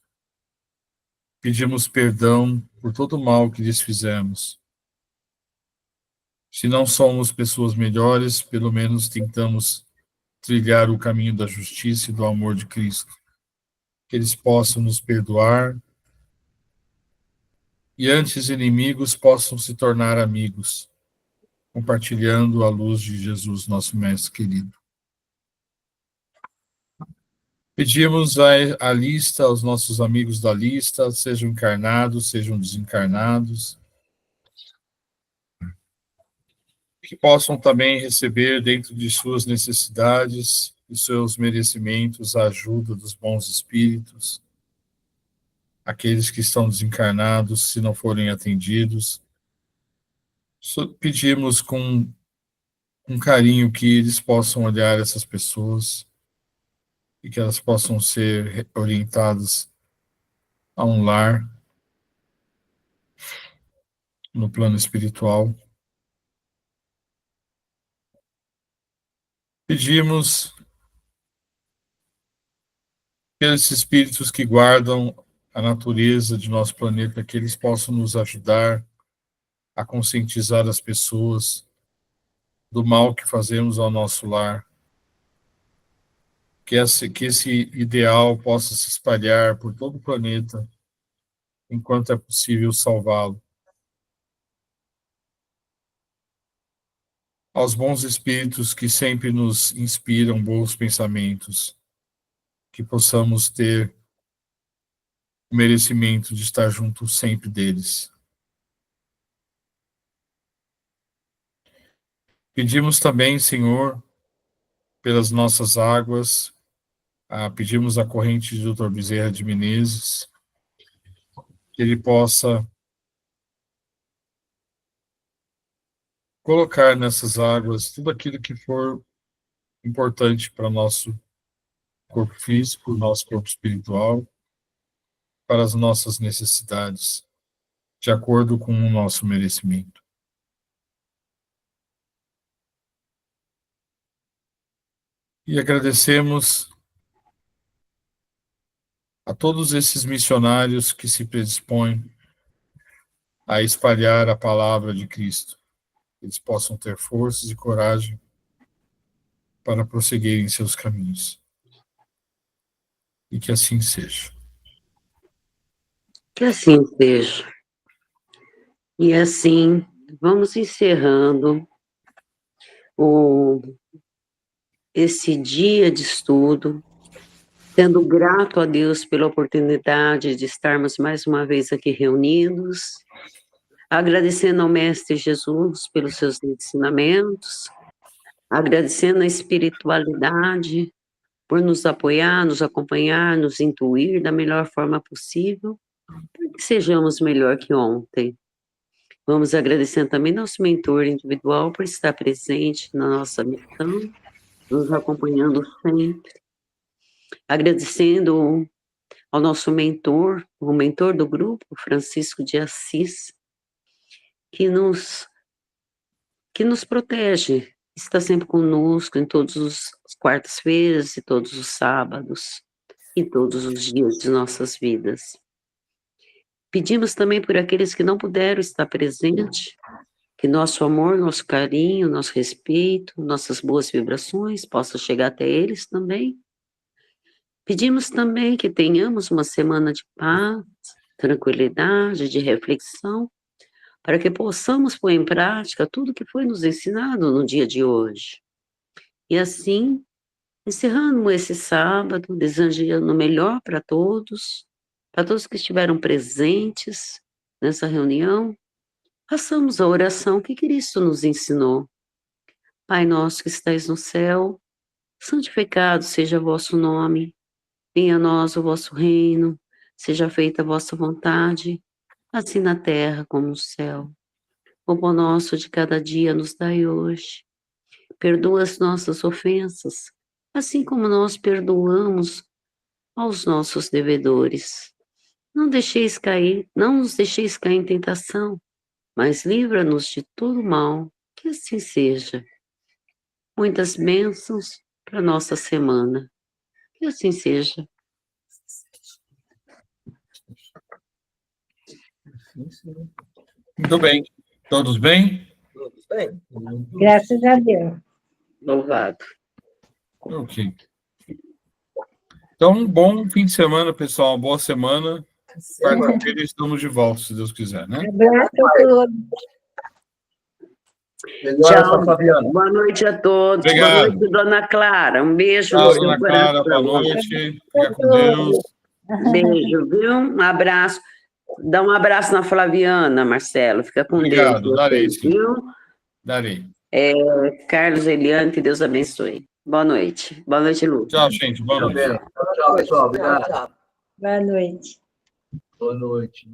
Speaker 1: pedimos perdão por todo o mal que lhes fizemos. Se não somos pessoas melhores, pelo menos tentamos trilhar o caminho da justiça e do amor de Cristo. Que eles possam nos perdoar e antes inimigos possam se tornar amigos, compartilhando a luz de Jesus, nosso Mestre querido. Pedimos a lista, aos nossos amigos da lista, sejam encarnados, sejam desencarnados, que possam também receber dentro de suas necessidades e seus merecimentos a ajuda dos bons espíritos, aqueles que estão desencarnados, se não forem atendidos. Pedimos com carinho que eles possam olhar essas pessoas e que elas possam ser orientadas a um lar no plano espiritual. Pedimos pelos espíritos que guardam a natureza de nosso planeta, que eles possam nos ajudar a conscientizar as pessoas do mal que fazemos ao nosso lar, que esse ideal possa se espalhar por todo o planeta, enquanto é possível salvá-lo. Aos bons espíritos que sempre nos inspiram bons pensamentos, que possamos ter o merecimento de estar junto sempre deles. Pedimos também, Senhor, pelas nossas águas, pedimos a corrente de Dr. Bezerra de Menezes, que ele possa colocar nessas águas tudo aquilo que for importante para o nosso corpo físico, nosso corpo espiritual, para as nossas necessidades, de acordo com o nosso merecimento. E agradecemos a todos esses missionários que se predispõem a espalhar a palavra de Cristo. Eles possam ter forças e coragem para prosseguirem em seus caminhos. E que assim seja.
Speaker 5: Que assim seja. E assim, vamos encerrando esse dia de estudo, sendo grato a Deus pela oportunidade de estarmos mais uma vez aqui reunidos, agradecendo ao Mestre Jesus pelos seus ensinamentos, agradecendo a espiritualidade por nos apoiar, nos acompanhar, nos intuir da melhor forma possível, para que sejamos melhor que ontem. Vamos agradecendo também nosso mentor individual por estar presente na nossa missão, nos acompanhando sempre. Agradecendo ao nosso mentor, o mentor do grupo, Francisco de Assis, que nos protege, está sempre conosco em todas as quartas-feiras e todos os sábados e todos os dias de nossas vidas. Pedimos também por aqueles que não puderam estar presentes, que nosso amor, nosso carinho, nosso respeito, nossas boas vibrações possam chegar até eles também. Pedimos também que tenhamos uma semana de paz, tranquilidade, de reflexão, para que possamos pôr em prática tudo que foi nos ensinado no dia de hoje. E assim, encerrando esse sábado, desejando o melhor para todos que estiveram presentes nessa reunião, façamos a oração que Cristo nos ensinou. Pai nosso que estais no céu, santificado seja o vosso nome, venha a nós o vosso reino, seja feita a vossa vontade, assim na terra como no céu. O pão nosso de cada dia nos dai hoje. Perdoa as nossas ofensas, assim como nós perdoamos aos nossos devedores. Não nos deixeis cair em tentação, mas livra-nos de todo mal, que assim seja. Muitas bênçãos para nossa semana, que assim seja.
Speaker 1: Muito bem. Todos bem?
Speaker 3: Todos bem?
Speaker 4: Graças a Deus.
Speaker 5: Louvado.
Speaker 1: Ok. Então, um bom fim de semana, pessoal. Uma boa semana. Quarta-feira estamos de volta, se Deus quiser, né?
Speaker 4: Abraço a todos.
Speaker 5: Tchau.
Speaker 2: Fabiana.
Speaker 5: Boa noite a todos.
Speaker 1: Obrigado.
Speaker 5: Boa noite, Dona Clara. Um beijo
Speaker 1: Tchau,
Speaker 5: no seu
Speaker 1: dona
Speaker 5: coração.
Speaker 1: Clara. Boa noite. Fica com Deus.
Speaker 5: Beijo, viu? Um abraço. Dá um abraço na Flaviana, Marcelo. Fica com
Speaker 1: Obrigado,
Speaker 5: Deus.
Speaker 1: darei,
Speaker 5: Vocês,
Speaker 1: sim.
Speaker 5: viu?
Speaker 1: Darei.
Speaker 5: Carlos Eliane, que Deus abençoe. Boa noite. Boa noite, Lu.
Speaker 1: Tchau, gente. Boa noite.
Speaker 2: Tchau, pessoal. Obrigado.
Speaker 3: Tchau.
Speaker 4: Boa noite.
Speaker 2: Boa noite.